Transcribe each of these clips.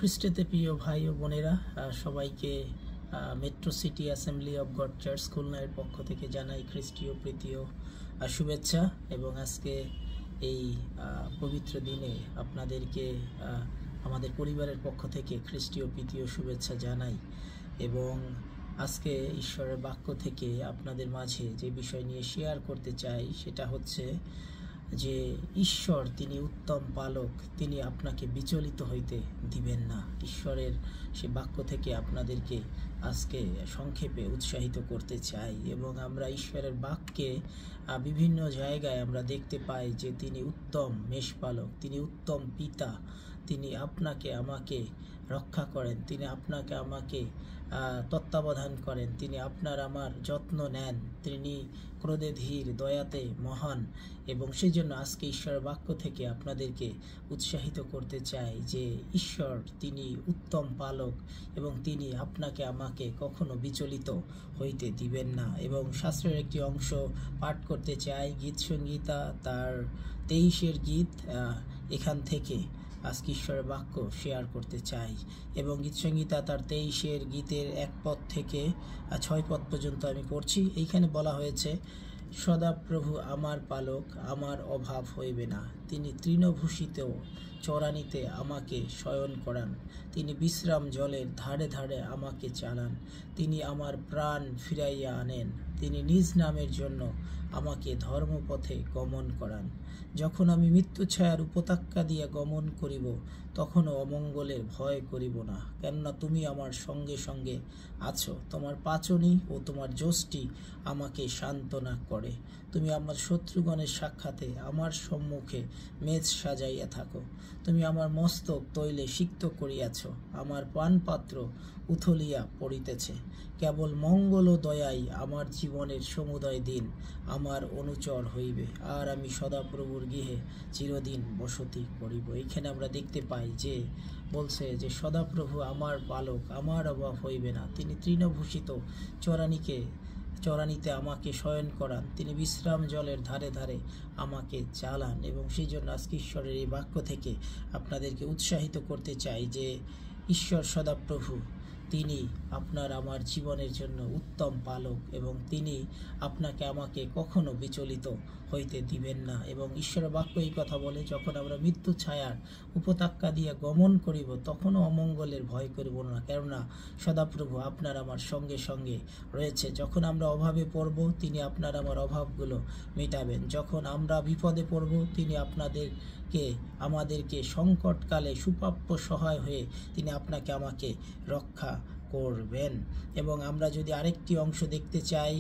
খ্রিস্টেতে প্রিয় ভাই ও বোনেরা, সবাইকে metro city assembly of god church খুলনার পক্ষ থেকে জানাই খ্রিস্টীয় প্রীতীয় শুভেচ্ছা। এবং আজকে এই পবিত্র দিনে আপনাদেরকে আমাদের পরিবারের পক্ষ থেকে খ্রিস্টীয় প্রীতীয় শুভেচ্ছা জানাই। এবং আজকে ঈশ্বরের বাক্য থেকে আপনাদের মাঝে যে বিষয় নিয়ে শেয়ার করতে চাই সেটা হচ্ছে যে ঈশ্বর তিনি উত্তম পালক, তিনি আপনাকে বিচলিত হইতে দিবেন না। ঈশ্বরের সে বাক্য থেকে আপনাদেরকে আজকে সংক্ষেপে উৎসাহিত করতে চাই। এবং আমরা ঈশ্বরের বাক্যে বিভিন্ন জায়গায় আমরা দেখতে পাই যে তিনি উত্তম মেষপালক, তিনি উত্তম পিতা, তিনি আপনাকে আমাকে রক্ষা করেন, তিনি আপনাকে আমাকে তত্ত্বাবধান করেন, তিনি আপনার আমার যত্ন নেন, তিনি ক্রোধে ধীর, দয়াতে মহান। এবং সেই জন্য আজকে ঈশ্বরের বাক্য থেকে আপনাদেরকে উৎসাহিত করতে চাই যে ঈশ্বর তিনি উত্তম পালক এবং তিনি আপনাকে আমাকে কখনো বিচলিত হইতে দিবেন না। এবং শাস্ত্রের একটি অংশ পাঠ করতে চাই, গীত সংহিতা তার 23 গীত, এখান থেকে আজকে ঈশ্বরের বাক্য শেয়ার করতে চাই। এবং গীত সংহিতা তার 23 গীতের 1 পদ থেকে 6 পদ পর্যন্ত আমি পড়ছি। এইখানে বলা হয়েছে, সদাপ্রভু আমার পালক, আমার অভাব হইবে না। তিনি তৃণভূষিতেও চরানিতে আমাকে শয়ন করান, তিনি বিশ্রাম জলের ধারে ধারে আমাকে চালান, তিনি আমার প্রাণ ফিরাইয়া আনেন, তিনি নিজ নামের জন্য আমাকে ধর্মপথে গমন করান। যখন আমি মৃত্যু ছায়ার উপত্যকা দিয়া গমন করিব, তখনও অমঙ্গলের ভয় করিব না, কেননা তুমি আমার সঙ্গে সঙ্গে আছো। তোমার পাচনি ও তোমার যষ্টি আমাকে সান্ত্বনা করে। তুমি আমার শত্রুগণের সাক্ষাতে আমার সম্মুখে মেজ সাজাইয়া থাকো। তুমি আমার মস্তক তৈলে সিক্ত করিয়াছ, আমার পানপাত্র উথলিয়া পড়িতেছে। কেবল মঙ্গল ও দয়াই আমার জীবনের সমুদয় দিন আমার অনুচর হইবে, আর আমি সদাপ্রভুর গৃহে চিরদিন বসতি করিব। এইখানে আমরা দেখতে পাই যে বলছে যে সদাপ্রভু আমার পালক, আমার অভাব হইবে না। তিনি তৃণভূষিত চরানিতে আমাকে শয়ন করান, তিনি বিশ্রাম জলের ধারে ধারে আমাকে চালান। এবং সেই জন্য আজকে ঈশ্বরের এই বাক্য থেকে আপনাদেরকে উৎসাহিত করতে চাই যে ঈশ্বর সদাপ্রভু তিনি আপনার আমার জীবনের জন্য উত্তম পালক এবং তিনি আপনাকে আমাকে কখনো বিচলিত হইতে দিবেন না। এবং ঈশ্বরের বাক্য এই কথা বলে, যখন আমরা মৃত্যু ছায়ার উপত্যকা দিয়ে গমন করিব, তখনও অমঙ্গলের ভয় করিব না, কেননা সদাপ্রভু আপনার আমার সঙ্গে সঙ্গে রয়েছে। যখন আমরা অভাবে পড়ব, তিনি আপনার আমার অভাবগুলো মেটাবেন। যখন আমরা বিপদে পড়ব, তিনি আমাদেরকে সংকটকালে সুপ্রাপ্য সহায় হয়ে তিনি আপনাকে আমাকে রক্ষা করবেন। এবং আমরা যদি আরেকটি অংশ দেখতে চাই,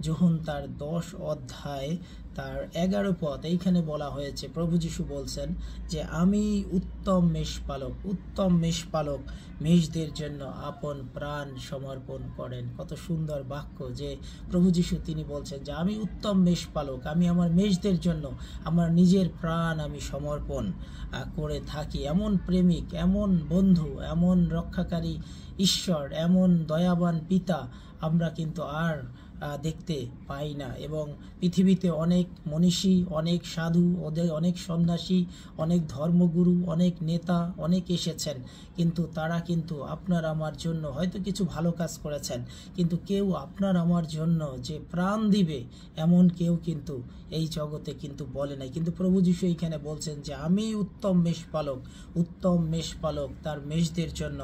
যোহন তার 10 অধ্যায় তার 11 পদ, এইখানে বলা হয়েছে, প্রভু যীশু বলছেন যে আমি উত্তম মেষপালক, উত্তম মেষপালক মেষদের জন্য আপন প্রাণ সমর্পণ করেন। কত সুন্দর বাক্য যে প্রভু যীশু তিনি বলছেন যে আমি উত্তম মেষপালক, আমি আমার মেষদের জন্য আমার নিজের প্রাণ আমি সমর্পণ করে থাকি। এমন প্রেমিক, এমন বন্ধু, এমন রক্ষাকারী ঈশ্বর, এমন দয়াবান পিতা আমরা কিন্তু আর দেখতে পাই না। এবং পৃথিবীতে অনেক মনীষী, অনেক সাধু, অনেক সন্ন্যাসী, অনেক ধর্মগুরু, অনেক নেতা অনেক এসেছেন, কিন্তু তারা কিন্তু আপনার আমার জন্য হয়তো কিছু ভালো কাজ করেছেন, কিন্তু কেউ আপনার আমার জন্য যে প্রাণ দিবে এমন কেউ কিন্তু এই জগতে কিন্তু বলে নাই। কিন্তু প্রভু যীশু এইখানে বলছেন যে আমি উত্তম মেষপালক, উত্তম মেষপালক তার মেষদের জন্য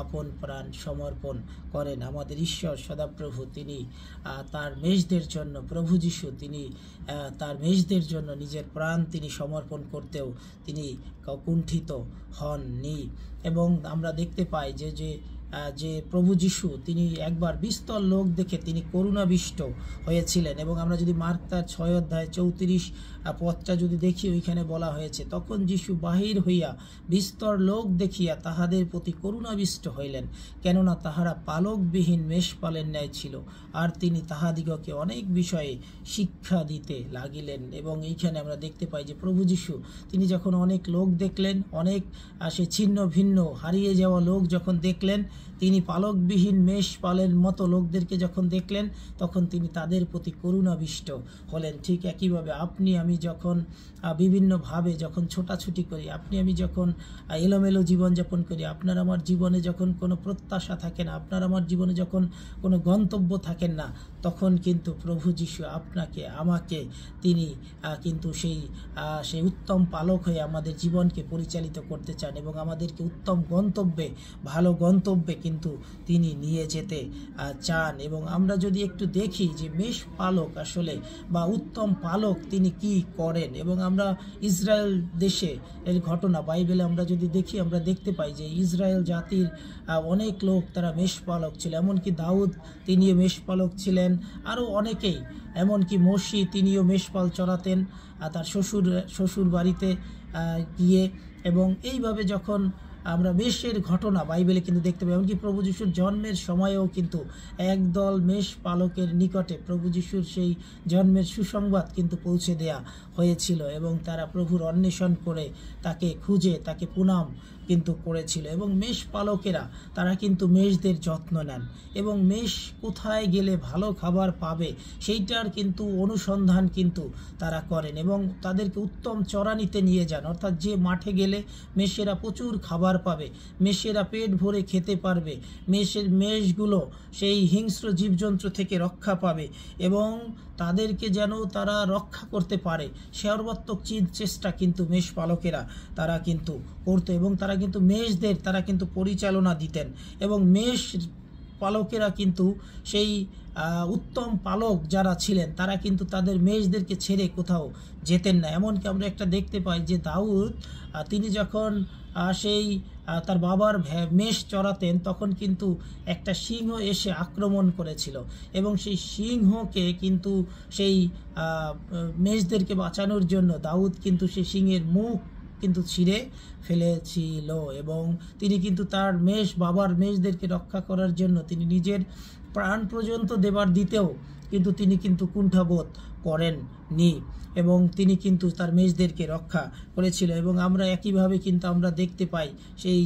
আপন প্রাণ সমর্পণ করেন। আমাদের ঈশ্বর সদাপ্রভু তিনি তার মেষদের জন্য, প্রভু যীশু তিনি তার মেষদের জন্য নিজের প্রাণ তিনি সমর্পণ করতেও তিনি কুণ্ঠিত হননি। এবং আমরা দেখতে পাই যে প্রভু যীশু তিনি একবার বিস্তর লোক দেখে তিনি করুণাবিষ্ট হয়েছিলেন। এবং আমরা যদি মার্ক তার 6 অধ্যায় 34 পদটা যদি দেখি, ওইখানে বলা হয়েছে, তখন যীশু বাহির হইয়া বিস্তর লোক দেখিয়া তাহাদের প্রতি করুণাবিষ্ট হইলেন, কেননা তাহারা পালকবিহীন মেষপালের ন্যায় ছিল, আর তিনি তাহাদিগকে অনেক বিষয়ে শিক্ষা দিতে লাগিলেন। এবং এইখানে আমরা দেখতে পাই যে প্রভু যীশু তিনি যখন অনেক লোক দেখলেন, অনেক সে ছিন্ন ভিন্ন হারিয়ে যাওয়া লোক যখন দেখলেন, তিনি পালকবিহীন মেষ পালের মতো লোকদেরকে যখন দেখলেন তখন তিনি তাদের প্রতি করুণাবিষ্ট হলেন। ঠিক একইভাবে আপনি আমি যখন বিভিন্নভাবে যখন ছোটাছুটি করি, আপনি আমি যখন এলোমেলো জীবনযাপন করি, আপনার আমার জীবনে যখন কোনো প্রত্যাশা থাকে না, আপনার আমার জীবনে যখন কোনো গন্তব্য থাকেন না, তখন কিন্তু প্রভু যিশু আপনাকে আমাকে তিনি কিন্তু সেই উত্তম পালক হয়ে আমাদের জীবনকে পরিচালিত করতে চান এবং আমাদেরকে উত্তম গন্তব্যে, ভালো গন্তব্যে কিন্তু তিনি নিয়ে যেতে চান। এবং আমরা যদি একটু দেখি যে মেষ পালক আসলে বা উত্তম পালক তিনি কি করেন, এবং আমরা ইসরায়েল দেশে এর ঘটনা বাইবেলে আমরা যদি দেখি, আমরা দেখতে পাই যে ইসরায়েল জাতির অনেক লোক তারা মেষপালক ছিল। এমনকি দাউদ তিনিও মেষপালক ছিলেন, আরও অনেকেই, এমনকি মসি তিনিও মেষপাল চড়াতেন তার শ্বশুর বাড়িতে গিয়ে। এবং এইভাবে যখন আমরা মেষের ঘটনা বাইবেলে কিন্তু দেখতে পাই, এমনকি প্রভু যিশুর জন্মের সময়েও কিন্তু একদল মেষ পালকের নিকটে প্রভু যিশুর সেই জন্মের সুসংবাদ কিন্তু পৌঁছে দেয়া হয়েছিল এবং তারা প্রভুর অন্বেষণ করে তাকে খুঁজে তাকে প্রণাম কিন্তু করেছিল। এবং মেষ পালকেরা তারা কিন্তু মেষদের যত্ন নেন এবং মেষ কোথায় গেলে ভালো খাবার পাবে সেইটার কিন্তু অনুসন্ধান কিন্তু তারা করেন এবং তাদেরকে উত্তম চরানিতে নিয়ে যান। অর্থাৎ যে মাঠে গেলে মেষেরা প্রচুর খাবার পাবে, মেষেরা পেট ভরে খেতে পারবে, মেষগুলো সেই হিংস্র জীবজন্তু থেকে রক্ষা পাবে এবং তাদেরকে যেন তারা রক্ষা করতে পারে সর্বাত্মক চেষ্টা কিন্তু মেষ পালকেরা তারা কিন্তু করতো এবং তারা কিন্তু মেষদের তারা কিন্তু পরিচালনা দিতেন। এবং মেষ পালকেরা কিন্তু সেই উত্তম পালক যারা ছিলেন তারা কিন্তু তাদের মেষদেরকে ছেড়ে কোথাও যেতেন না। এমনকি আমরা একটা দেখতে পাই যে দাউদ তিনি যখন সেই তার বাবার মেষ চড়াতেন তখন কিন্তু একটা সিংহ এসে আক্রমণ করেছিল এবং সেই সিংহকে কিন্তু সেই মেষদেরকে বাঁচানোর জন্য দাউদ কিন্তু সেই সিংহের মুখ কিন্তু ছিঁড়ে ফেলেছিল এবং তিনি কিন্তু তার বাবার মেষদেরকে রক্ষা করার জন্য তিনি নিজের প্রাণ পর্যন্ত দেবার দিতেও কিন্তু তিনি কিন্তু কুণ্ঠাবোধ করেননি এবং তিনি কিন্তু তার মেষদেরকে রক্ষা করেছিল। এবং আমরা একইভাবে কিন্তু আমরা দেখতে পাই সেই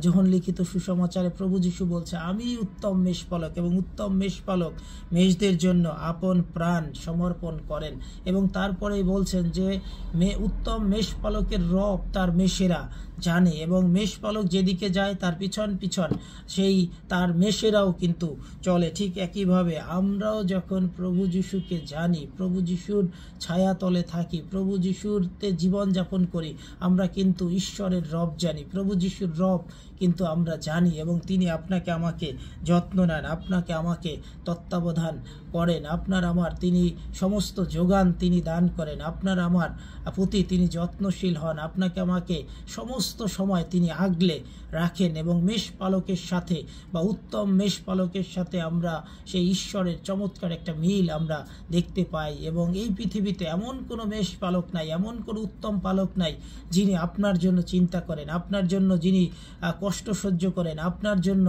যোহন লিখিত সুসমাচারে প্রভু যিশু বলছে, আমি উত্তম মেষপালক এবং উত্তম মেষপালক মেষদের জন্য আপন প্রাণ সমর্পণ করেন। এবং তারপরেই বলছেন যে উত্তম মেষপালকের রব তার মেষেরা জানে এবং মেষপালক যেদিকে যায় তার পিছন পিছন সেই তার মেষেরাও কিন্তু চলে। ঠিক একইভাবে আমরাও যখন প্রভু যিশুকে জানি, প্রভু যিশুর ছায়া তলে থাকি, প্রভু যিশুরতে জীবনযাপন করি, আমরা কিন্তু ঈশ্বরের রব জানি, প্রভু যিশুর রব কিন্তু আমরা জানি এবং তিনি আপনাকে আমাকে যত্ন নেন, আপনাকে আমাকে তত্ত্বাবধান করেন, আপনার আমার তিনি সমস্ত যোগান তিনি দান করেন, আপনার আমার প্রতি তিনি যত্নশীল হন, আপনাকে আমাকে সমস্ত সময় তিনি আগলে রাখেন। এবং মেষপালকের সাথে বা উত্তম মেষপালকের সাথে আমরা সেই ঈশ্বরের চমৎকার একটা মিল আমরা দেখতে পাই। এবং এই পৃথিবীতে এমন কোনো মেষপালক নাই, এমন কোনো উত্তম পালক নাই যিনি আপনার জন্য চিন্তা করেন, আপনার জন্য যিনি কষ্ট সহ্য করেন, আপনার জন্য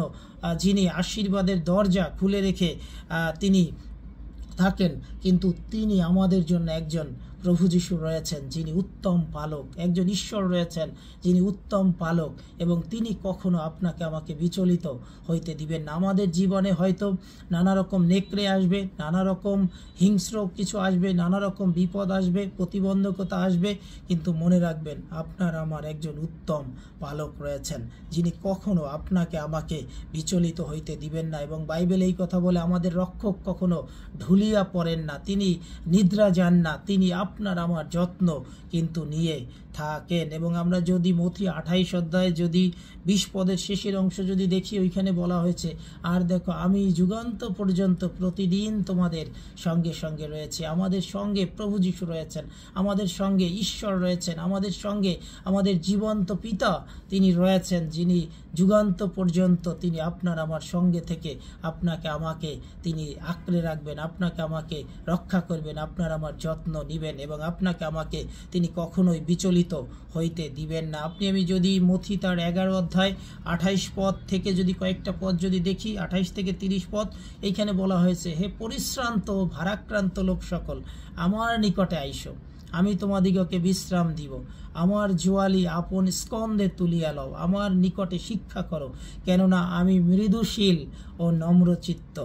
যিনি আশীর্বাদের দরজা খুলে রেখে তিনি থাকেন। কিন্তু তিনি আমাদের জন্য একজন প্রভু যিশু রয়েছেন যিনি উত্তম পালক, একজন ঈশ্বর রয়েছেন যিনি উত্তম পালক এবং তিনি কখনো আপনাকে আমাকে বিচলিত হইতে দিবেন না। আমাদের জীবনে হয়তো নানা রকম নেকড়ে আসবে, নানা রকম হিংস্র কিছু আসবে, নানা রকম বিপদ আসবে, প্রতিবন্ধকতা আসবে, কিন্তু মনে রাখবেন আপনার আমার একজন উত্তম পালক রয়েছেন যিনি কখনো আপনাকে আমাকে বিচলিত হইতে দিবেন না। এবং বাইবেল এই কথা বলে আমাদের রক্ষক কখনো ঢুলিয়া পড়েন না, তিনি নিদ্রা যান না, তিনি আপনার আমার যত্ন কিন্তু নিয়ে থাকেন। এবং আমরা যদি মথি 28 অধ্যায়ে যদি 20 পদের শেষের অংশ যদি দেখি, ওইখানে বলা হয়েছে, আর দেখো আমি যুগান্ত পর্যন্ত প্রতিদিন তোমাদের সঙ্গে সঙ্গে রয়েছে। আমাদের সঙ্গে প্রভু যিশু রয়েছেন, আমাদের সঙ্গে ঈশ্বর রয়েছেন, আমাদের সঙ্গে আমাদের জীবন্ত পিতা তিনি রয়েছেন যিনি যুগান্ত পর্যন্ত তিনি আপনার আমার সঙ্গে থেকে আপনাকে আমাকে তিনি আঁকড়ে রাখবেন, আপনাকে আমাকে রক্ষা করবেন, আপনার আমার যত্ন নিবেন এবং আপনাকে আমাকে তিনি কখনোই বিচলিত হইতে দিবেন না। আপনি আমি যদি মথি তার 11 অধ্যায় 28 পদ থেকে যদি কয়েকটা পদ যদি দেখি, 28 থেকে 30 পদ, এইখানে বলা হয়েছে, হে পরিশ্রান্ত ভারাক্রান্ত লোক সকল আমার নিকটে আইসো, আমি তোমাদিগকে বিশ্রাম দিব। আমার জোয়ালি আপন স্কন্ধে তুলিয়া লও, আমার নিকটে শিক্ষা করো, কেননা আমি মৃদুশীল ও নম্রচিত্ত,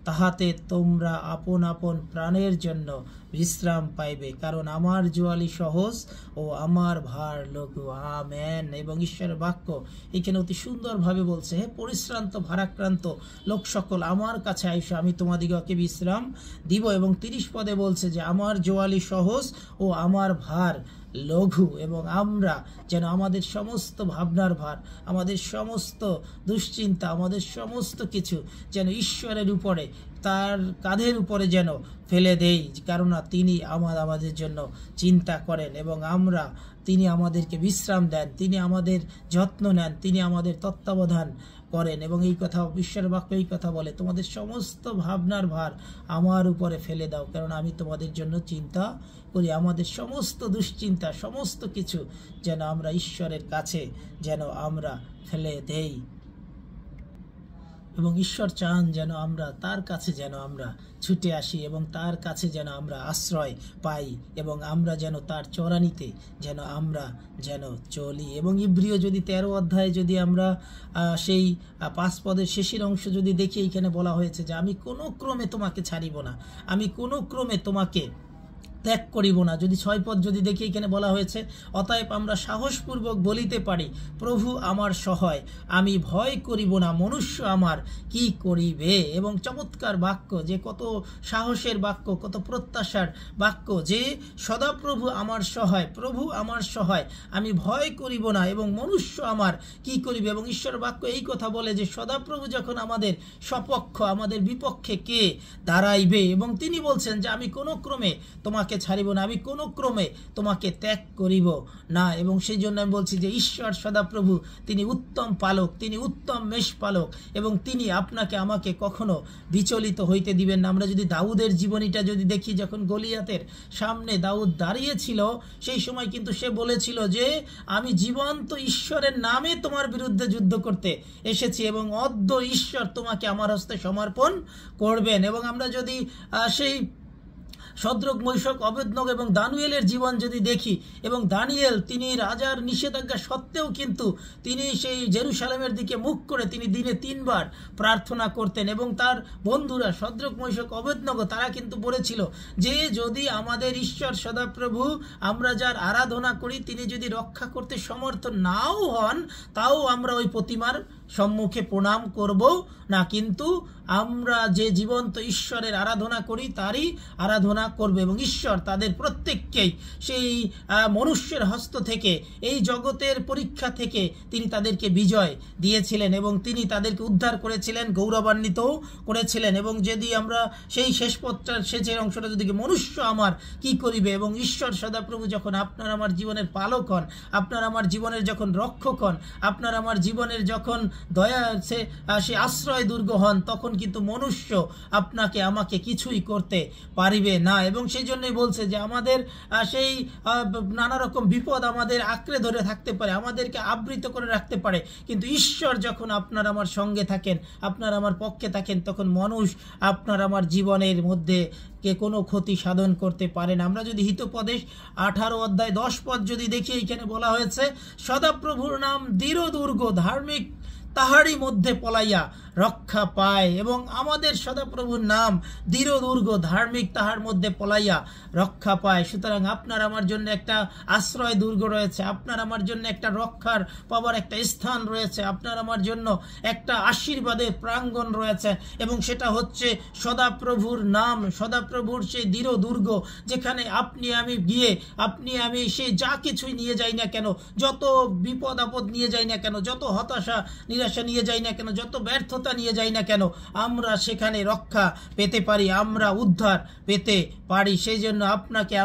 তাহাতে তোমরা আপন আপন প্রাণের জন্য বিশ্রাম পাইবে, কারণ আমার জোয়ালি সহজ ও আমার ভার লঘু। আমেন। এবং ঈশ্বরের বাক্য এখানে অতি সুন্দরভাবে বলছে, হে পরিশ্রান্ত ভারাক্রান্ত লোক সকল, আমার কাছে আইসো, আমি তোমাদিগকে বিশ্রাম দিব। এবং 30 পদে বলছে যে আমার জোয়ালি সহজ ও আমার ভার লঘু। এবং আমরা যেন আমাদের সমস্ত ভাবনার ভার, আমাদের সমস্ত দুশ্চিন্তা, আমাদের সমস্ত কিছু যেন ঈশ্বরের উপরে, তার কাঁধের উপরে যেন ফেলে দেই, কারণ তিনি আমাদের জন্য চিন্তা করেন এবং তিনি আমাদেরকে বিশ্রাম দেন, তিনি আমাদের যত্ন নেন, তিনি আমাদের তত্ত্বাবধান করেন। এবং এই কথা ঈশ্বরের বাক্য এই কথা বলে, তোমাদের সমস্ত ভাবনার ভার আমার উপরে ফেলে দাও, কারণ আমি তোমাদের জন্য চিন্তা করি। আমাদের সমস্ত দুশ্চিন্তা, সমস্ত কিছু যেন আমরা ঈশ্বরের কাছে যেন আমরা ফেলে দেই। এবং ঈশ্বর চান যেন আমরা তার কাছে যেন আমরা ছুটে আসি এবং তার কাছে যেন আমরা আশ্রয় পাই এবং আমরা যেন তার চরানিতে যেন আমরা যেন চলি। এবং ইব্রিয় যদি 13 অধ্যায়ে যদি আমরা সেই 5 পদের শেষের অংশ যদি দেখি, এখানে বলা হয়েছে যে আমি কোনো ক্রমে তোমাকে ছাড়িব না, আমি কোনো ক্রমে তোমাকে ত্যাগ করিব না। যদি 6 পদ যদি দেখি, এখানে বলা হয়েছে, অতএব আমরা সাহসপূর্বক বলিতে পারি, প্রভু আমার সহায়, আমি ভয় করিব না, মনুষ্য আমার কি করিবে। এবং চমৎকার বাক্য, যে কত সাহসের বাক্য, কত প্রত্যাশার বাক্য, যে সদাপ্রভু আমার সহায়, প্রভু আমার সহায়, আমি ভয় করিব না এবং মনুষ্য আমার কি করিবে। এবং ঈশ্বর বাক্য এই কথা বলে যে সদাপ্রভু যখন আমাদের সপক্ষ, আমাদের বিপক্ষে কে দাঁড়াইবে। এবং তিনি বলছেন যে আমি কোনো ক্রমে তোমাকে ছাড়িব না, আমি কোনো ক্রমে তোমাকে ত্যাগ করিব না। এবং সেই জন্য আমি বলছি যে ঈশ্বর সদাপ্রভু তিনি উত্তম পালক, তিনি উত্তম মেষপালক এবং তিনি আপনাকে আমাকে কখনো বিচলিত হইতে দিবেন না। আমরা যদি দাউদের জীবনীটা যদি দেখি, যখন গলিয়াতের সামনে দাউদ দাঁড়িয়েছিল, সেই সময় কিন্তু সে বলেছিল যে আমি জীবন্ত ঈশ্বরের নামে তোমার বিরুদ্ধে যুদ্ধ করতে এসেছি এবং অদ্য ঈশ্বর তোমাকে আমার হস্তে সমর্পণ করবেন। এবং আমরা যদি সেই শদ্রক, মৈশক, অবেদনগ এবং দানিয়েলের জীবন যদি দেখি, এবং দানিয়েল তিনি রাজার নিষেধাজ্ঞা সত্ত্বেও কিন্তু তিনি সেই জেরুসালেমের দিকে মুখ করে তিনি দিনে 3 বার প্রার্থনা করতেন। এবং তার বন্ধুরা শদ্রক, মৈশক, অবেদনগ তারা কিন্তু বলেছিল যে যদি আমাদের ঈশ্বর সদাপ্রভু আমরা যার আরাধনা করি তিনি যদি রক্ষা করতে সমর্থ নাও হন, তাও আমরা ওই প্রতিমার সম্মুখে প্রণাম করব না, কিন্তু আমরা যে জীবন্ত ঈশ্বরের আরাধনা করি তারই আরাধনা করবে। এবং ঈশ্বর তাদের প্রত্যেককেই সেই মনুষ্যের হস্ত থেকে, এই জগতের পরীক্ষা থেকে তিনি তাদেরকে বিজয় দিয়েছিলেন এবং তিনি তাদেরকে উদ্ধার করেছিলেন, গৌরবান্বিত করেছিলেন। এবং যদি আমরা সেই শেষ পদটার শেষের অংশটা যদি মনুষ্য আমার কি করিবে, এবং ঈশ্বর সদাপ্রভু যখন আপনার আমার জীবনের পালক হন, আপনার আমার জীবনের যখন রক্ষক হন, আপনার আমার জীবনের যখন দয়া সে আশ্রয় দুর্গ হন, তখন কিন্তু মনুষ্য আপনাকে আমাকে কিছুই করতে পারিবে না। এবং সেই জন্যই বলছে যে আমাদের সেই নানা রকম বিপদ আমাদের আঁকড়ে ধরে থাকতে পারে, আমাদেরকে আবৃত করে রাখতে পারে, কিন্তু ঈশ্বর যখন আপনার আমার সঙ্গে থাকেন, আপনার আমার পক্ষে থাকেন, তখন মানুষ আপনার আমার জীবনের মধ্যে কে কোনো ক্ষতি সাধন করতে পারে না। আমরা যদি হিতোপদেশ 18 অধ্যায় 10 পদ যদি দেখি, এখানে বলা হয়েছে সদাপ্রভুর নাম দৃঢ় দুর্গ, ধার্মিক তাহারই মধ্যে পলাইয়া রক্ষা পায়। এবং আমাদের সদাপ্রভুর নাম দৃঢ় দুর্গ, ধার্মিক তাহার মধ্যে পলাইয়া রক্ষা পায়। সুতরাং আপনার আমার জন্য একটা আশ্রয় দুর্গ রয়েছে, আপনার আমার জন্য একটা রক্ষার পাওয়ার একটা স্থান রয়েছে, আপনার আমার জন্য একটা আশীর্বাদের প্রাঙ্গণ রয়েছে, এবং সেটা হচ্ছে সদাপ্রভুর নাম, সদাপ্রভুর সেই দৃঢ় দুর্গ, যেখানে আপনি আমি গিয়ে, আপনি আমি সেই যা কিছুই নিয়ে যাই না কেন, যত বিপদ আপদ নিয়ে যাই না কেন, যত হতাশা নিরাশা নিয়ে যাই না কেন, যত ব্যর্থতা নিয়ে যাই না কেন, আমরা সেখানে রক্ষা পেতে পারি, আমরা উদ্ধার পেতে পারি। সেই জন্য আপনাকে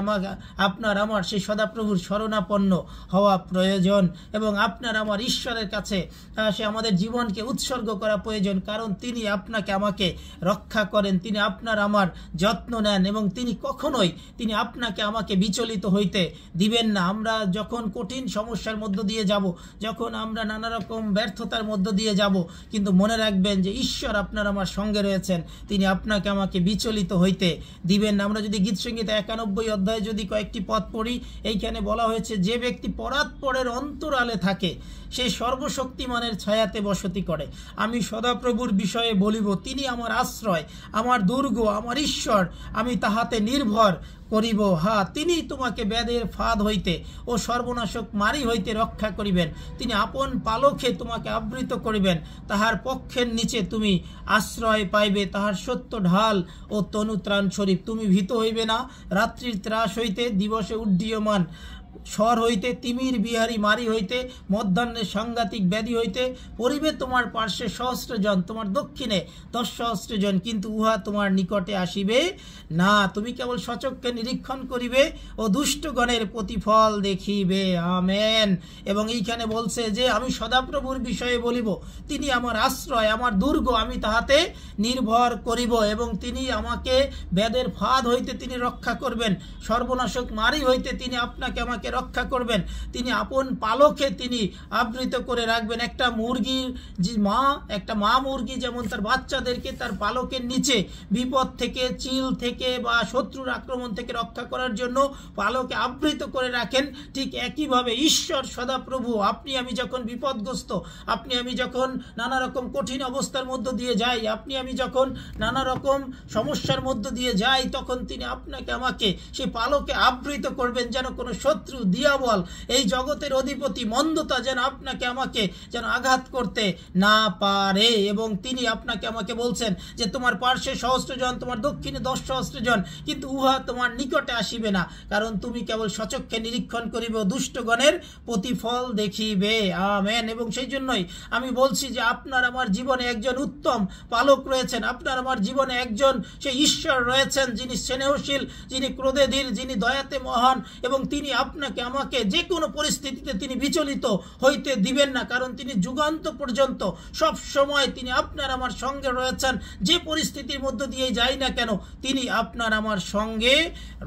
আপনার আমার সেই সদাপ্রভুর শরণাপন্ন হওয়া প্রয়োজন এবং আপনার আমার ঈশ্বরের কাছে সে আমাদের জীবনকে উৎসর্গ করা প্রয়োজন, কারণ তিনি আপনাকে আমাকে রক্ষা করেন, তিনি আপনার আমার যত্ন নেন এবং তিনি কখনোই তিনি আপনাকে আমাকে বিচলিত হইতে দিবেন না। আমরা যখন কঠিন সমস্যার মধ্য দিয়ে যাব, যখন আমরা নানা রকম ব্যর্থতার মধ্য দিয়ে যাব, কিন্তু মনে রাখবেন করবেন যে ঈশ্বর আপনার আমার সঙ্গে রয়েছেন, তিনি আপনাকে আমাকে বিচলিত হইতে দিবেন না। আমরা যদি গীতসংহিতা 91 অধ্যায়ে যদি কয়েকটি পদ পড়ি, এইখানে বলা হয়েছে, যে ব্যক্তি পরাৎপরের অন্তরালে থাকে সে সর্বশক্তিমানের ছায়াতে বসতি করে। আমি সদাপ্রভুর বিষয়ে বলিব, তিনি আমার আশ্রয়, আমার দুর্গ, আমার ঈশ্বর, আমি তাহাতে নির্ভর করিব। তিনি তোমাকে ব্যাধের ফাঁদ হইতে ও সর্বনাশক মারি হইতে রক্ষা করিবেন। তিনি আপন পালকে তোমাকে আবৃত করিবেন। তাহার পক্ষের নিচে তুমি আশ্রয় পাইবে। তাহার সত্য ঢাল ও তনুত্রাণ স্বরূপ। তুমি ভীত হইবে না রাত্রির ত্রাস হইতে, দিবসে উড্ডীয়মান স্বর হইতে, তিমির বিহারী মারি হইতে, মধ্যাহ্নের সাংঘাতিক ব্যাধি হইতে। পড়িবে তোমার পার্শ্বে 1,000 জন, তোমার দক্ষিণে 10,000 জন, কিন্তু উহা তোমার নিকটে আসিবে না। তুমি কেবল সচক্ষে নিরীক্ষণ করিবে ও দুষ্টগণের প্রতিফল দেখিবে। আমেন। এবং এইখানে বলছে যে আমি সদাপ্রভুর বিষয়ে বলিব, তিনি আমার আশ্রয়, আমার দুর্গ, আমি তাহাতে নির্ভর করিব। এবং তিনি আমাকে ব্যাধের ফাঁদ হইতে তিনি রক্ষা করবেন, সর্বনাশক মারি হইতে তিনি আপনাকে আমাকে রক্ষা করবেন। তিনি আপন পালকে তিনি আবৃত করে রাখবেন। একটা মুরগির যে একটা মা মুরগি যেমন তার বাচ্চাদেরকে তার পালকের নিচে বিপদ থেকে, চিল থেকে বা শত্রুর আক্রমণ থেকে রক্ষা করার জন্য পালকে আবৃত করে রাখেন, ঠিক একইভাবে ঈশ্বর সদাপ্রভু, আপনি আমি যখন বিপদগ্রস্ত, আপনি আমি যখন নানা রকম কঠিন অবস্থার মধ্য দিয়ে যাই, আপনি আমি যখন নানা রকম সমস্যার মধ্য দিয়ে যাই, তখন তিনি আপনাকে আমাকে সেই পালকে আবৃত করবেন, যেন কোনো শত্রু, দিয়াবল, এই জগতের অধিপতি, মন্দতা যেন আপনাকে আমাকে যেন আঘাত করতে না পারে। এবং তিনি আপনাকে আমাকে বলছেন যে তোমার পার্শ্বে 1,000 জন, তোমার দক্ষিণে 10,000 জন, কিন্তু উহা তোমার নিকটে আসিবে না, কারণ তুমি কেবল সচক্ষে নিরীক্ষণ করিবে, দুষ্টগণের প্রতিফল দেখিবে। আমেন। এবং সেই জন্যই আমি বলছি যে আপনার আমার জীবনে একজন উত্তম পালক রয়েছেন, আপনার আমার জীবনে একজন সেই ঈশ্বর রয়েছেন, যিনি স্নেহশীল, যিনি ক্রোধে ধীর, যিনি দয়াতে মহান, এবং তিনি আপনাকে আমাকে যে কোনো পরিস্থিতিতে তিনি বিচলিত হইতে দিবেন না, কারণ তিনি যুগান্ত পর্যন্ত সব সময় তিনি আপনার আমার সঙ্গে রয়েছেন। যে পরিস্থিতির মধ্য দিয়ে যাই না কেন, তিনি আপনার আমার সঙ্গে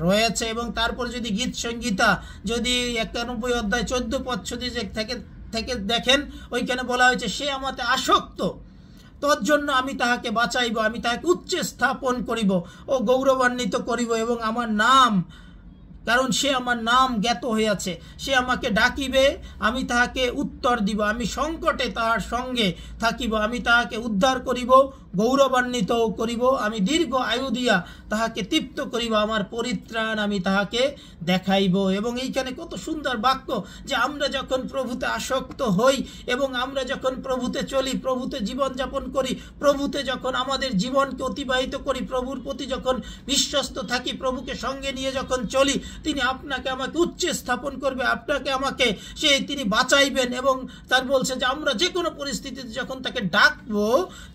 রয়েছে। এবং তারপর যদি গীতসংহিতা যদি 91 অধ্যায় 14 পদ থেকে দেখেন, ওইখানে বলা হয়েছে, সে আমাতে আসক্ত, তজ্জন্য আমি তাহাকে বাঁচাইব, আমি তাহাকে উচ্চে স্থাপন করিব ও গৌরবান্বিত করিব। এবং আমার নাম, কারণ সে আমার নাম জ্ঞাত হইয়াছে, সে আমাকে ডাকিবে, আমি তাহাকে উত্তর দিব। আমি সংকটে তাহার সঙ্গে থাকিব, আমি তাহাকে উদ্ধার করিব, গৌরবান্বিত করিব। আমি দীর্ঘ আয়ু দিয়া তাহাকে তৃপ্ত করিব, আমার পরিত্রাণ আমি তাহাকে দেখাইব। এবং এইখানে কত সুন্দর বাক্য, যে আমরা যখন প্রভুতে আসক্ত হই এবং আমরা যখন প্রভুতে চলি, প্রভুতে জীবনযাপন করি, প্রভুতে যখন আমাদের জীবনকে অতিবাহিত করি, প্রভুর প্রতি যখন বিশ্বস্ত থাকি, প্রভুকে সঙ্গে নিয়ে যখন চলি, তিনি আপনাকে আমাকে উচ্চে স্থাপন করবে, আপনাকে আমাকে তিনি বাঁচাইবেন। এবং তার বলছে যে আমরা যে কোনো পরিস্থিতিতে যখন তাকে ডাকবো,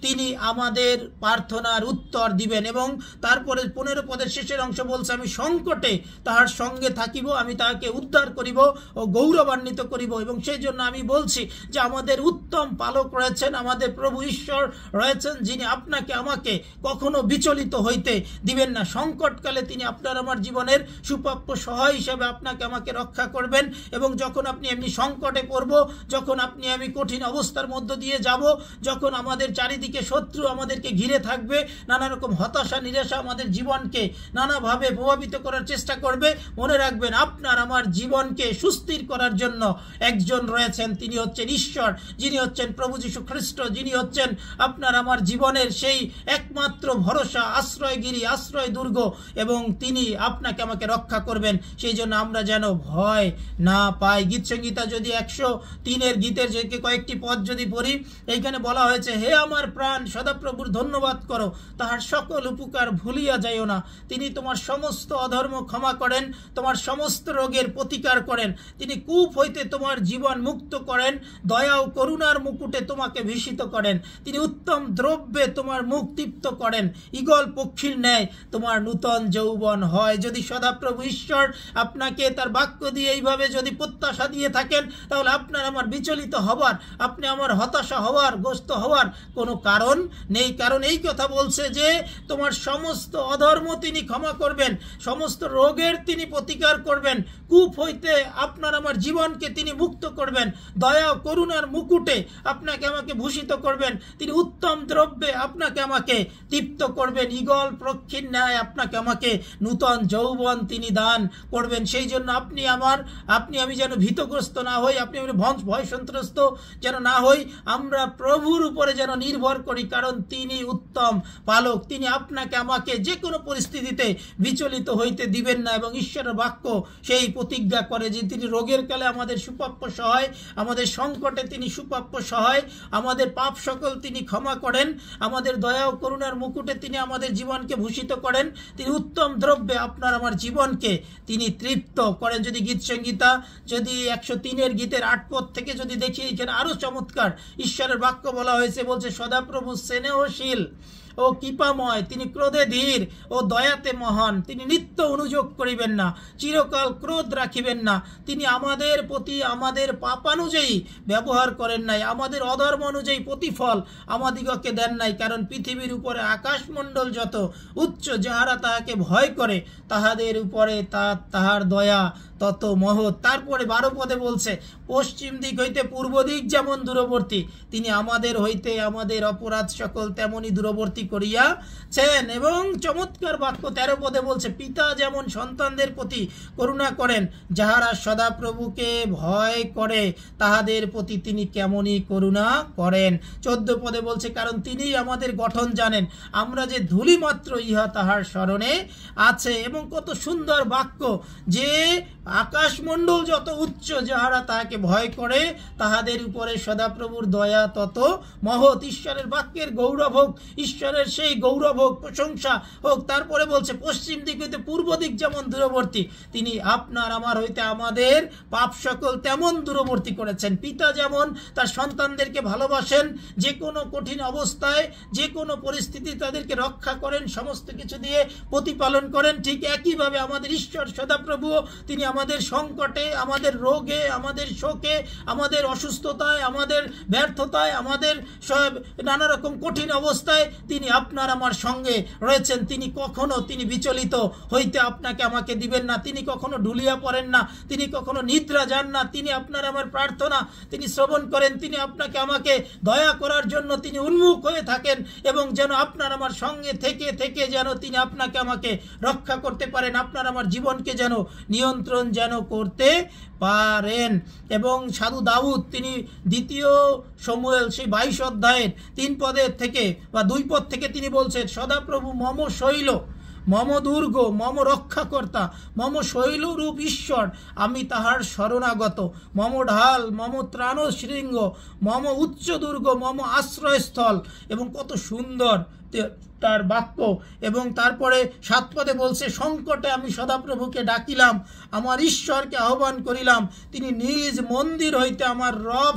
তিনি আমাদের প্রার্থনার উত্তর দিবেন। এবং তারপরে 15 পদের শেষের অংশ বলছে, আমি সংকটে তাহার সঙ্গে থাকিব, আমি তাহাকে উদ্ধার করিব ও গৌরবান্বিত করিব। এবং সেই জন্য আমি বলছি যে আমাদের উত্তম পালক রয়েছেন, আমাদের প্রভু ঈশ্বর রয়েছেন, যিনি আপনাকে আমাকে কখনো বিচলিত হইতে দিবেন না। সংকটকালে তিনি আপনার আমার জীবনের সুপ্রাপ্য সহায় হিসেবে আপনাকে আমাকে রক্ষা করবেন। এবং যখন আপনি এমনি সংকটে পড়ব, যখন আপনি আমি কঠিন অবস্থার মধ্য দিয়ে যাব, যখন আমাদের চারিদিকে শত্রু আমাদেরকে ঘিরে থাকবে, নানা রকম হতাশা, নিরাশা আমাদের জীবনকে নানাভাবে প্রভাবিত করার চেষ্টা করবে, মনে রাখবেন আপনার আমার জীবনকে সুস্থির করার জন্য একজন রয়েছেন, তিনি হচ্ছেন ঈশ্বর, যিনি হচ্ছেন প্রভু যীশু খ্রিস্ট, যিনি হচ্ছেন আপনার আমার জীবনের সেই একমাত্র ভরসা, আশ্রয়গিরি, আশ্রয় দুর্গ, এবং তিনি আপনাকে আমাকে রক্ষা করবেন। সেই জন্য আমরা যেন ভয় না পাই। গীতসংহিতা যদি 103 গীতের যে কয়েকটি পদ যদি পড়ি, এইখানে বলা হয়েছে, হে আমার প্রাণ সদাপ্রভুর ধন্যবাদ করো, তাহার সকল উপকার ভুলিয়া যাইও না। তিনি তোমার সমস্ত অধর্ম ক্ষমা করেন, তোমার সমস্ত রোগের প্রতিকার করেন। তিনি কূপ হইতে তোমার জীবন মুক্ত করেন, দয়া ও করুণার মুকুটে তোমাকে ভীষিত করেন। তিনি উত্তম দ্রব্যে তোমার মুখ তৃপ্ত করেন, ঈগল পক্ষীর ন্যায় তোমার নূতন যৌবন হয়। যদি সদাপ্রভু ঈশ্বর আপনাকে তার বাক্য দিয়ে এইভাবে যদি প্রত্যাশা দিয়ে থাকেন, তাহলে আপনার আমার বিচলিত হবার, আপনি আমার হতাশা হওয়ার, গ্রস্ত হওয়ার কোনো কারণ নেই। নেই, কারণ এই কথা বলছে যে তোমার সমস্ত অধর্ম তিনি ক্ষমা করবেন, সমস্ত রোগের তিনি প্রতিকার করবেন, কূপ হইতে আপনার আমার জীবনকে তিনি মুক্ত করবেন, দয়া ও করুণার মুকুটে আপনাকে আমাকে ভূষিত করবেন, তিনি উত্তম দ্রব্যে আপনাকে আমাকে তৃপ্ত করবেন, ঈগল পক্ষীর ন্যায় আপনাকে আমাকে নূতন যৌবন তিনি দান করবেন। সেই জন্য আপনি আমি যেন ভীতগ্রস্ত না হই, আপনি ভয় সন্ত্রস্ত যেন না হই, আমরা প্রভুর উপরে যেন নির্ভর করি, কারণ তিনি উত্তম পালক, তিনি আপনাকে আমাকে যে কোনো পরিস্থিতিতে বিচলিত হইতে দিবেন না। এবং ঈশ্বরের বাক্য সেই প্রতিজ্ঞা করে যে তিনি রোগের কালে আমাদের সুপ্রাপ্য সহায়, আমাদের সংকটে তিনি সুপ্রাপ্য সহায়, আমাদের পাপ সকল তিনি ক্ষমা করেন, আমাদের দয়া ও করুণার মুকুটে তিনি আমাদের জীবনকে ভূষিত করেন, তিনি উত্তম দ্রব্যে আপনার আমার জীবনকে তিনি তৃপ্ত করেন। যদি গীত সংহিতা যদি 103 গীতের 8 পদ থেকে যদি দেখি, এখানে আরো চমৎকার ঈশ্বরের বাক্য বলা হয়েছে, বলছে সদাপ্রভু স্নেহশীল ও কৃপাময়, তিনি ক্রোধে ধীর ও দয়াতে মহান, তিনি নিত্য অনুযোগ করিবেন না, চিরকাল ক্রোধ রাখিবেন না, তিনি আমাদের প্রতি আমাদের পাপানুযায়ী ব্যবহার করেন নাই, আমাদের অধর্ম অনুযায়ী প্রতিফল আমাদিগকে দেন নাই, কারণ পৃথিবীর উপরে আকাশমণ্ডল যত উচ্চ, যাহারা তাহাকে ভয় করে তাহাদের উপরে তাহার দয়া তত মহৎ। তারপরে 12 পদে বলছে পশ্চিম দিক হইতে পূর্ব দিক যেমন দূরবর্তী, তিনি আমাদের হইতে আমাদের অপরাধ সকল তেমনি দূরবর্তী করিয়াছেন। এবং চমৎকার বাক্য 13 পদে বলছে পিতা যেমন সন্তানদের প্রতি করুণা করেন, যাহারা সদাপ্রভুকে ভয় করে তাহাদের প্রতি তিনি কেমনই করুণা করেন। 14 পদে বলছে কারণ তিনিই আমাদের গঠন জানেন, আমরা যে ধূলি মাত্র ইহা তাহার স্মরণে আছে। এবং কত সুন্দর বাক্য যে আকাশমণ্ডল যত উচ্চ, যাহারা তাহাকে ভয় করে তাহাদের উপরে সদাপ্রভুর দয়া তত মহৎ। ঈশ্বরের বাক্যের গৌরব হোক, ঈশ্বরের সেই গৌরব হোক, প্রশংসা হোক। তারপরে বলছে পশ্চিম দিক হইতে পূর্ব দিক যেমন দূরবর্তী, তিনি আপনার আমার হইতে আমাদের পাপ সকল তেমন দূরবর্তী করেছেন। পিতা যেমন তার সন্তানদেরকে ভালোবাসেন, যে কোনো কঠিন অবস্থায় যে কোনো পরিস্থিতি তাদেরকে রক্ষা করেন, সমস্ত কিছু দিয়ে প্রতিপালন করেন, ঠিক একইভাবে আমাদের ঈশ্বর সদাপ্রভুও তিনি আমাদের সংকটে, আমাদের রোগে, আমাদের শোকে, আমাদের অসুস্থতায়, আমাদের ব্যর্থতায়, আমাদের নানা রকম কঠিন অবস্থায় তিনি আপনার আমার সঙ্গে রয়েছেন। তিনি কখনো তিনি বিচলিত হইতে আপনাকে আমাকে দিবেন না, তিনি কখনো ঢুলিয়া পড়েন না, তিনি কখনো নিদ্রা যান না, তিনি আপনার আমার প্রার্থনা তিনি শ্রবণ করেন, তিনি আপনাকে আমাকে দয়া করার জন্য তিনি উন্মুখ হয়ে থাকেন, এবং যেন আপনার আমার সঙ্গে থেকে থেকে যেন তিনি আপনাকে আমাকে রক্ষা করতে পারেন, আপনার আমার জীবনকে যেন নিয়ন্ত্রণ যেন করতে পারেন। এবং সাধু দাউদ তিনি 2 শমূয়েল সেই 22 অধ্যায়ের 3 পদের থেকে বা 2 পদ থেকে তিনি বলছেন সদাপ্রভু মম শৈল, মম দুর্গ, মম রক্ষাকর্তা, মম শৈলরূপ ঈশ্বর, আমি তাহার শরণাগত, মম ঢাল, মম ত্রাণ শৃঙ্গ, মম উচ্চ দুর্গ, মম আশ্রয়স্থল। এবং কত সুন্দর তার বাক্য। এবং তারপরে 7 পদে বলছে সংকটে আমি সদাপ্রভুকে ডাকিলাম, আমার ঈশ্বরকে আহ্বান করিলাম, তিনি নিজ মন্দির হইতে আমার রব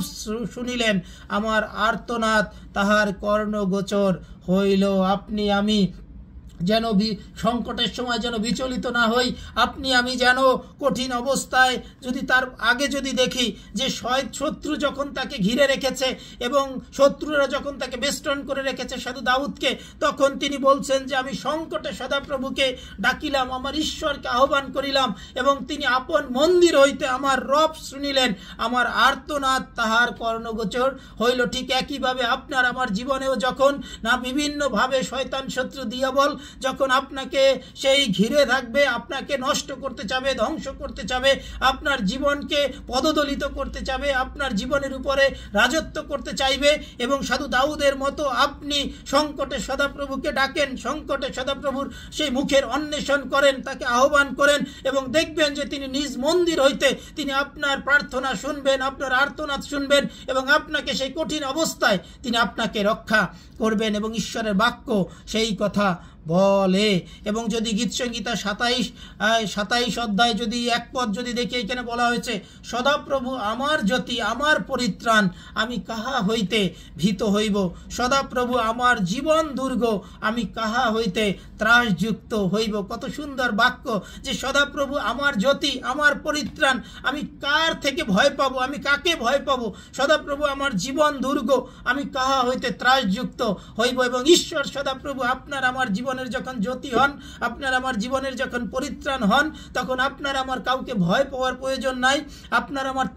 শুনিলেন, আমার আর্তনাদ তাহার কর্ণগোচর হইল। আপনি আমি যেন সংকটের সময় যেন বিচলিত না হই, আপনি আমি যেন কঠিন অবস্থায় যদি তার আগে যদি দেখি যে শত্রু যখন তাকে ঘিরে রেখেছে এবং শত্রুরা যখন তাকে বেষ্টন করে রেখেছে সাধু দাউদকে, তখন তিনি বলছেন যে আমি সংকটে সদাপ্রভুকে ডাকিলাম, আমার ঈশ্বরকে আহ্বান করিলাম, এবং তিনি আপন মন্দির হইতে আমার রব শুনিলেন, আমার আর্তনাদ তাহার কর্ণগোচর হইল। ঠিক একইভাবে আপনার আমার জীবনেও যখন না বিভিন্নভাবে শয়তান শত্রু দিয়াবল যখন আপনাকে সেই ঘিরে থাকবে, আপনাকে নষ্ট করতে চাবে, ধ্বংস করতে চাবে, আপনার জীবনকে পদদলিত করতে চাবে, আপনার জীবনের উপরে রাজত্ব করতে চাইবে, এবং সাধু দাউদের মতো আপনি সংকটে সদাপ্রভুকে ডাকেন, সংকটে সদাপ্রভুর সেই মুখের অন্বেষণ করেন, তাকে আহ্বান করেন, এবং দেখবেন যে তিনি নিজ মন্দির হইতে তিনি আপনার প্রার্থনা শুনবেন, আপনার আর্তনাদ শুনবেন, এবং আপনাকে সেই কঠিন অবস্থায় তিনি আপনাকে রক্ষা করবেন। এবং ঈশ্বরের বাক্য সেই কথা বলে। এবং যদি গীতসংহিতা 27 অধ্যায় যদি 1 পদ যদি দেখি, এখানে বলা হয়েছে, সদাপ্রভু আমার জ্যোতি, আমার পরিত্রাণ, আমি কাহা হইতে ভীত হইব। সদাপ্রভু আমার জীবন দুর্গ, আমি কাহা হইতে ত্রাসযুক্ত হইব। কত সুন্দর বাক্য, যে সদাপ্রভু আমার জ্যোতি, আমার পরিত্রাণ, আমি কার থেকে ভয় পাবো, আমি কাকে ভয় পাবো? সদাপ্রভু আমার জীবন দুর্গ, আমি কাহা হইতে ত্রাসযুক্ত হইব। এবং ঈশ্বর সদাপ্রভু আপনার আমার জীবনের যখন জ্যোতি হন, আপনার আমার জীবনের যখন পরিত্রাণ হন, তখন আপনার আমার কাউকে ভয় পাওয়ার প্রয়োজন নাই, আপনার আমার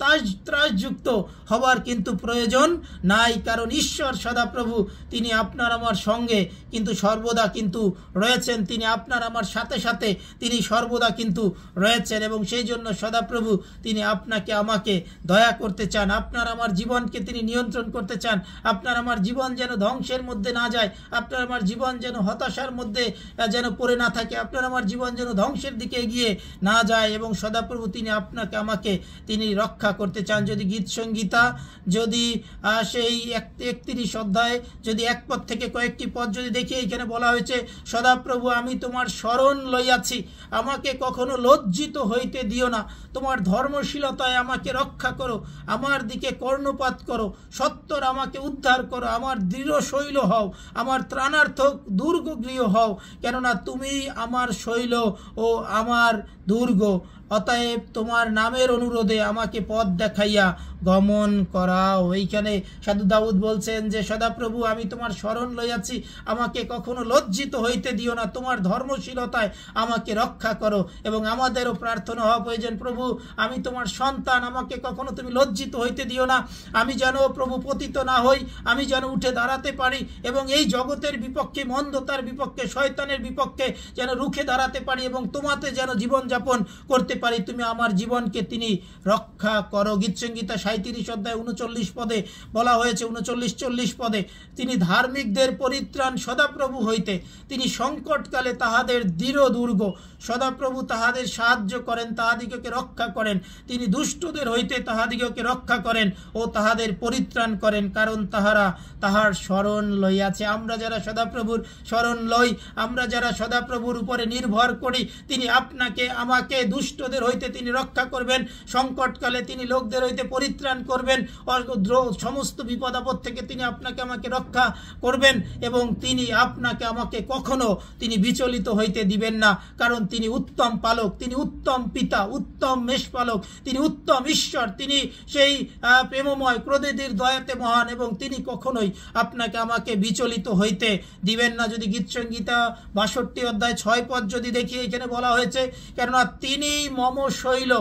ত্রাসযুক্ত হওয়ার কিন্তু প্রয়োজন নাই। কারণ ঈশ্বর সদাপ্রভু তিনি আপনার আমার সঙ্গে কিন্তু সর্বদা কিন্তু রয়েছেন, তিনি আপনার আমার সাথে সাথে তিনি সর্বদা কিন্তু রয়েছেন। এবং সেই জন্য সদাপ্রভু তিনি আপনাকে আমাকে দয়া করতে চান, আপনার আমার জীবনকে তিনি নিয়ন্ত্রণ করতে চান। আপনার আমার জীবন যেন ধ্বংসের মধ্যে না যায়, আপনার আমার জীবন যেন হতাশার মধ্যে যেন পড়ে না থাকে, আপনার আমার জীবন যেন ধ্বংসের দিকে এগিয়ে না যায়। এবং সদাপ্রভু তিনি আপনাকে আমাকে তিনি রক্ষা করতে চান। যদি গীতসংহিতা যদি সেই 31 অধ্যায় যদি 1 পদ থেকে কয়েকটি পদ যদি দেখি, এখানে বলা হয়েছে, সদাপ্রভু আমি তোমার শরণ লইয়াছি, আমাকে কখনো লজ্জিত হইতে দিও না, তোমার ধর্মশীলতায় আমাকে রক্ষা করো, আমার দিকে কর্ণপাত করো, সত্তর আমাকে উদ্ধার করো, আমার দৃঢ় শৈল হও, আমার ত্রাণার্থক দুর্গগৃহ হও, কেননা তুমি আমার শৈল ও আমার দুর্গ। অতএব তোমার নামের অনুরোধে আমাকে পথ দেখাইয়া গমন করাও। এইখানে সাধু দাউদ বলছেন যে সদাপ্রভু আমি তোমার শরণ লইয়াছি, আমাকে কখনো লজ্জিত হইতে দিও না, তোমার ধর্মশীলতায় আমাকে রক্ষা করো। এবং আমাদেরও প্রার্থনা হওয়া প্রয়োজন, প্রভু আমি তোমার সন্তান, আমাকে কখনো তুমি লজ্জিত হইতে দিও না, আমি যেন প্রভু পতিত না হই, আমি যেন উঠে দাঁড়াতে পারি এবং এই জগতের বিপক্ষে, মন্দতার বিপক্ষে, শয়তানের বিপক্ষে যেন রুখে দাঁড়াতে পারি এবং তোমাতে যেন জীবনযাপন করতে পারি। তুমি আমার জীবনকে তিনি রক্ষা করো। গীতসংহিতা 37 অধ্যায় 39 পদে বলা হয়েছে, 39-40 পদে, তিনি ধার্মিকদের পরিত্রাণ সদাপ্রভু হইতে, তিনি সংকটকালে তাহাদের দৃঢ় দুর্গ, সদাপ্রভু তাহাদের সাহায্য করেন, তাহাদিগকে রক্ষা করেন, তিনি দুষ্টদের হইতে তাহাদিগকে রক্ষা করেন ও তাহাদের পরিত্রাণ করেন, কারণ তাহারা তাহার শরণ লইয়াছে। আমরা যারা সদাপ্রভুর শরণ লই, আমরা যারা সদাপ্রভুর উপরে নির্ভর করি, তিনি আপনাকে আমাকে দুষ্টদের হইতে তিনি রক্ষা করবেন, সংকটকালে তিনি লোকদের হইতে পরিত্রাণ করবেন, সমস্ত বিপদ আপদ থেকে তিনি আপনাকে আমাকে রক্ষা করবেন এবং তিনি আপনাকে আমাকে কখনো তিনি বিচলিত হইতে দিবেন না। কারণ তিনি উত্তম পালক, তিনি উত্তম পিতা, উত্তম মেষপালক, তিনি উত্তম ঈশ্বর, তিনি সেই প্রেমময়, ক্রোধের দয়াতে মহান এবং তিনি কখনোই আপনাকে আমাকে বিচলিত হইতে দিবেন না। যদি গীতসংহিতা 62 অধ্যায় 6 পদ যদি দেখি, এখানে বলা হয়েছে, কেননা তিনি মম শৈল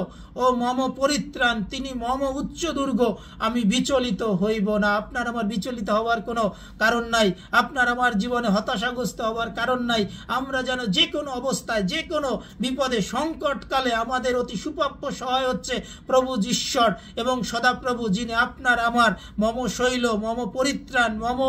ও মম পরিত্রাণ, তিনি মম উচ্চ দুর্গ, আমি বিচলিত হইব না। আপনার আমার বিচলিত হওয়ার কোনো কারণ নাই, আপনার আমার জীবনে হতাশাগ্রস্ত হওয়ার কারণ নাই। আমরা যেন যে কোনো অবস্থায়, যে কোনো বিপদে, সংকটকালে আমাদের অতি সুপ্রাপ্য সহায় হচ্ছে প্রভু ঈশ্বর এবং সদাপ্রভু, যিনি আপনার আমার মম শৈল, মম পরিত্রাণ, মম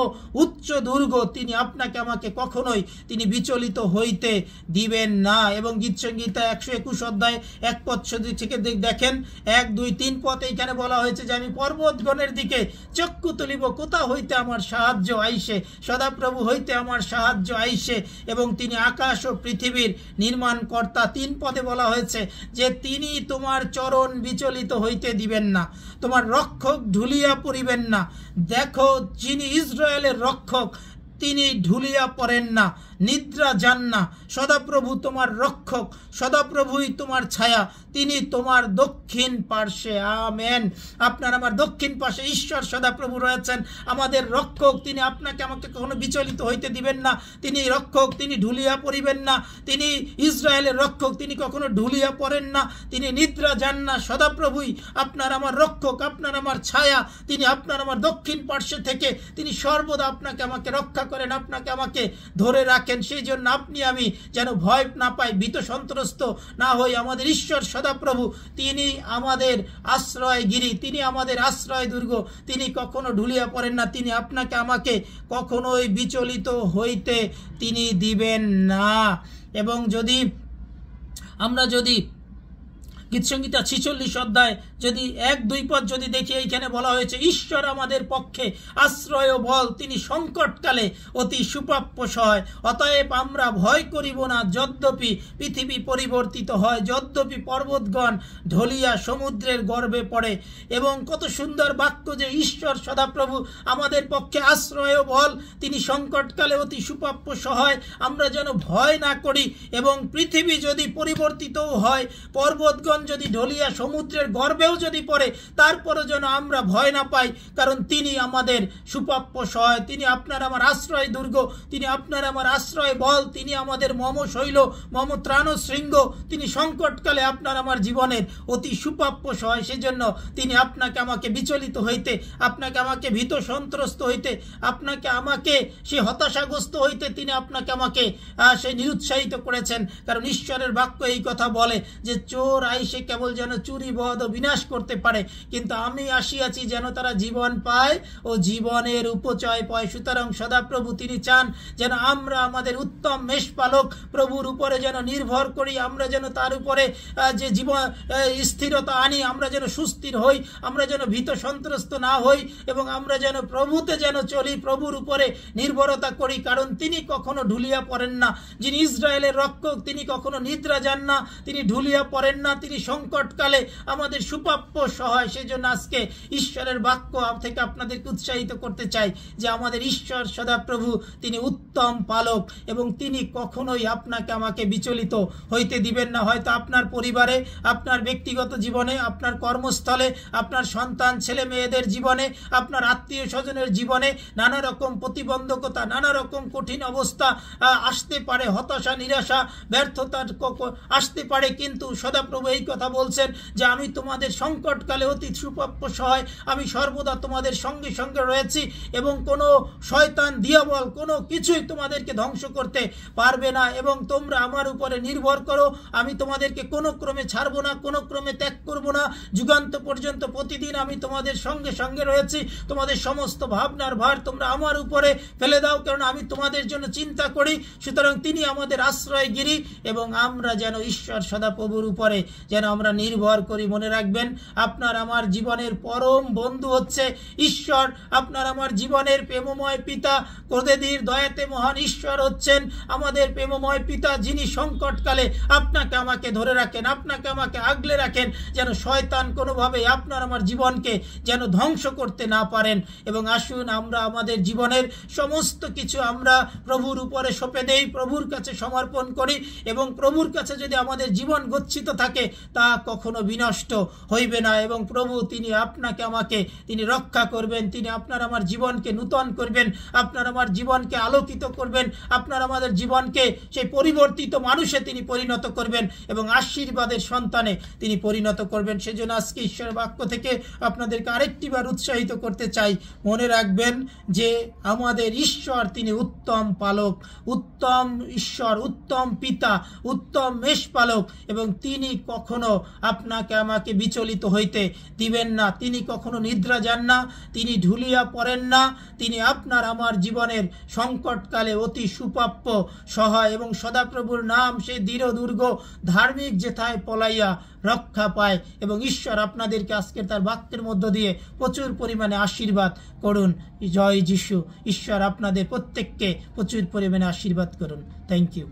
উচ্চ দুর্গ, তিনি আপনাকে আমাকে কখনোই তিনি বিচলিত হইতে দিবেন না। এবং গীতসংহিতা 121 অধ্যায় 1 পদ থেকে দেখেন, 1, 2, 3 পদ এইখানে বলা হয়েছে যে আমি পর্বতগণের দিকে চক্ষু তুলিব, কোথা হইতে আমার সাহায্য আইসে, সদাপ্রভু হইতে আমার সাহায্য আইসে এবং তিনি আকাশ ও পৃথিবীর নির্মাণ কর্তা। 3 পদে বলা হয়েছে যে তিনি তোমার চরণ বিচলিত হইতে দিবেন না, তোমার রক্ষক ঢুলিয়া পড়িবেন না। দেখো, যিনি ইসরায়েলের রক্ষক, তিনি ঢুলিয়া পড়েন না, নিদ্রা যান না। সদাপ্রভু তোমার রক্ষক, সদাপ্রভুই তোমার ছায়া, তিনি তোমার দক্ষিণ পার্শ্বে। আমেন। আপনার আমার দক্ষিণ পাশে ঈশ্বর সদাপ্রভু রয়েছেন, আমাদের রক্ষক। তিনি আপনাকে আমাকে কখনো বিচলিত হইতে দিবেন না। তিনি রক্ষক, তিনি ঢুলিয়া পড়িবেন না। তিনি ইসরায়েলের রক্ষক, তিনি কখনো ঢুলিয়া পড়েন না, তিনি নিদ্রা যান না। সদাপ্রভুই আপনার আমার রক্ষক, আপনার আমার ছায়া, তিনি আপনার আমার দক্ষিণ পার্শ্বে থেকে তিনি সর্বদা আপনাকে আমাকে রক্ষা করেন, আপনাকে আমাকে ধরে রাখেন। সেই জন্য আপনি আমি যেন ভয় না পাই, ভীত সন্ত্রস্ত না হই। আমাদের ঈশ্বর সদাপ্রভু তিনি আমাদের আশ্রয়গিরি, তিনি আমাদের আশ্রয় দুর্গ, তিনি কখনো ঢুলিয়া পড়েন না, তিনি আপনাকে আমাকে কখনোই বিচলিত হইতে তিনি দিবেন না। এবং যদি আমরা যদি গীতসংহিতা 46 অধ্যায় যদি 1-2 পদ যদি দেখি, এইখানে বলা হয়েছে ঈশ্বর আমাদের পক্ষে আশ্রয় ও বল, তিনি সংকটকালে অতি সুপ্রাপ্য সহায়। অতএব আমরা ভয় করিব না, যদ্যপি পৃথিবী পরিবর্তিত হয়, যদ্যপি পর্বতগণ ঢলিয়া সমুদ্রের গর্ভে পড়ে। এবং কত সুন্দর বাক্য যে ঈশ্বর সদাপ্রভু আমাদের পক্ষে আশ্রয় ও বল, তিনি সংকটকালে অতি সুপ্রাপ্য সহায়। আমরা যেন ভয় না করি, এবং পৃথিবী যদি পরিবর্তিতও হয়, পর্বতগণ যদি ঢলিয়া সমুদ্রের গর্ভেও যদি পড়ে, তারপরে যেন আমরা ভয় না পাই, কারণ তিনি আমাদের সুপ্রাপ্য সহায়। তিনি আপনার আমার আশ্রয় দুর্গ, তিনি আপনার আমার আশ্রয় বল, তিনি আমাদের মম শৈল, মম ত্রাণ শৃঙ্গ, তিনি সংকটকালে আপনার আমার জীবনের অতি সুপ্রাপ্য সহায়। সেজন্য তিনি আপনাকে আমাকে বিচলিত হইতে, আপনাকে আমাকে ভীত সন্ত্রস্ত হইতে, আপনাকে আমাকে সে হতাশাগ্রস্ত হইতে তিনি আপনাকে আমাকে সে নিরুৎসাহিত করেছেন। কারণ ঈশ্বরের বাক্য এই কথা বলে যে চোর আইসে কেবল যেন চুরি বধ ও বিনাশ করতে পারে, কিন্তু আমি আসিয়াছি যেন তারা জীবন পায় ও জীবনের উপচয় পায়। সুতরাং সদাপ্রভু তিনি চান যেন আমরা আমাদের উত্তম মেষপালক প্রভুর উপরে যেন নির্ভর করি, আমরা যেন তার উপরে যে জীবন স্থিরতা আনি, আমরা যেন সুস্থির হই, আমরা যেন ভীত সন্ত্রস্ত না হই, এবং আমরা যেন প্রভুতে যেন চলি, প্রভুর উপরে নির্ভরতা করি। কারণ তিনি কখনো ঢুলিয়া পড়েন না, যিনি ইসরায়েলের রক্ষক, তিনি কখনো নিদ্রা যান না, তিনি ঢুলিয়া পড়েন না, তিনি সংকটকালে আমাদের সুপ্রাপ্য সহায়। সেই জন্য আজকে ঈশ্বরের বাক্য থেকে আপনাদেরকে উৎসাহিত করতে চাই যে আমাদের ঈশ্বর সদাপ্রভু তিনি উত্তম পালক, এবং তিনি কখনোই আপনাকে আমাকে বিচলিত হইতে দিবেন না। হয়তো আপনার পরিবারে, আপনার ব্যক্তিগত জীবনে, আপনার কর্মস্থলে, আপনার সন্তান ছেলে মেয়েদের জীবনে, আপনার আত্মীয় স্বজনের জীবনে নানা রকম প্রতিবন্ধকতা, নানা রকম কঠিন অবস্থা আসতে পারে, হতাশা, নিরাশা, ব্যর্থতা আসতে পারে, কিন্তু সদাপ্রভু এই কথা বলছেন যে আমি তোমাদের সংকটকালে অতি সুপ্রাপ্য সহায়, আমি সর্বদা তোমাদের সঙ্গে সঙ্গে রয়েছি, এবং কোনো শয়তান দিয়াবল কোনো কিছুই তোমাদেরকে ধ্বংস করতে পারবে না। এবং তোমরা আমার উপরে নির্ভর করো, আমি তোমাদেরকে কোনো ক্রমে ছাড়বো না, কোনো ক্রমে ত্যাগ করবো না, যুগান্ত পর্যন্ত প্রতিদিন আমি তোমাদের সঙ্গে সঙ্গে রয়েছি। তোমাদের সমস্ত ভাবনার ভার তোমরা আমার উপরে ফেলে দাও, কারণ আমি তোমাদের জন্য চিন্তা করি। সুতরাং তিনি আমাদের আশ্রয়গিরি, এবং আমরা যেন ঈশ্বর সদাপ্রভুর উপরে যেন আমরা নির্ভর করি। মনে রাখবেন, আপনার আমার জীবনের পরম বন্ধু হচ্ছে ঈশ্বর। আপনার আমার জীবনের প্রেমময় পিতা, ক্রোধেধীর দয়াতে মহান ঈশ্বর হচ্ছেন আমাদের প্রেমময় পিতা, যিনি সংকটকালে আপনাকে আমাকে ধরে রাখেন, আপনাকে আমাকে আগলে রাখেন, যেন শয়তান কোনোভাবে আপনার আমার জীবনকে যেন ধ্বংস করতে না পারেন। এবং আসুন আমরা আমাদের জীবনের সমস্ত কিছু আমরা প্রভুর উপরে সঁপে দেই, প্রভুর কাছে সমর্পণ করি, এবং প্রভুর কাছে যদি আমাদের জীবন গচ্ছিত থাকে তা কখনো বিনষ্ট হইবে না। এবং প্রভু তিনি আপনাকে আমাকে তিনি রক্ষা করবেন, তিনি আপনার আমার জীবনকে নূতন করবেন, আপনার আমার জীবনকে আলোকিত করবেন, আপনার আমাদের জীবনকে সেই পরিবর্তিত মানুষে তিনি পরিণত করবেন, এবং আশীর্বাদের সন্তানে তিনি পরিণত করবেন। সেজন্য আজকে ঈশ্বরের বাক্য থেকে আপনাদেরকে আরেকটি বার উৎসাহিত করতে চাই, মনে রাখবেন যে আমাদের ঈশ্বর তিনি উত্তম পালক, উত্তম ঈশ্বর, উত্তম পিতা, উত্তম মেষপালক, এবং তিনি কখনো আপনাকে আমাকে বিচলিত হইতে দিবেন না, তিনি কখনো নিদ্রা যান না, তিনি ঢুলিয়া পড়েন না, তিনি আপনার আমার জীবনের সংকটকালে অতি সুপ্রাপ্য সহায়। এবং সদাপ্রভুর নাম সেই দৃঢ় দুর্গ, ধার্মিক যেথায় পলাইয়া রক্ষা পায়। এবং ঈশ্বর আপনাদেরকে আজকের তার বাক্যের মধ্য দিয়ে প্রচুর পরিমাণে আশীর্বাদ করুন। জয় যিশু। ঈশ্বর আপনাদের প্রত্যেককে প্রচুর পরিমাণে আশীর্বাদ করুন। Thank you.